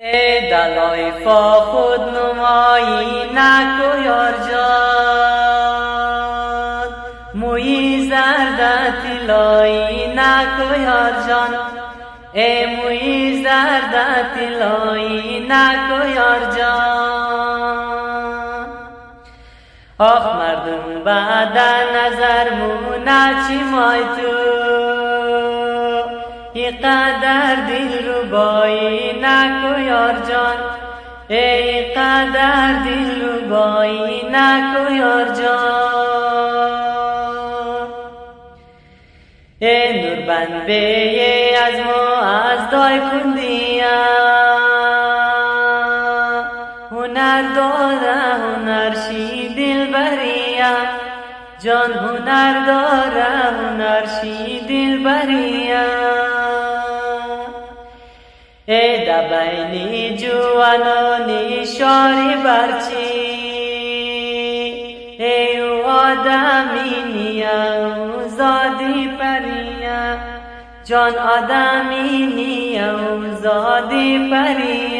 ای دلایفا خود نمایی نکو یار جان، موی زرد طلایی نکو یار جان. ای موی زرد طلایی نکو یار جان. آخ مردم بعد نظر مونه چی مای تو، قدر دل ربایی نکو یار جان. ای قدر دل ربایی نکو یار جان. ای نور بنده از ما از دای کندیا، هنر داره هنر شی دل بریا جان. هنر داره هنر شی دل بریا. ای دبینی جوانانی شاری برچی، ای او آدمی نیا زادی پریا جان. آدمی نیا زادی پریا.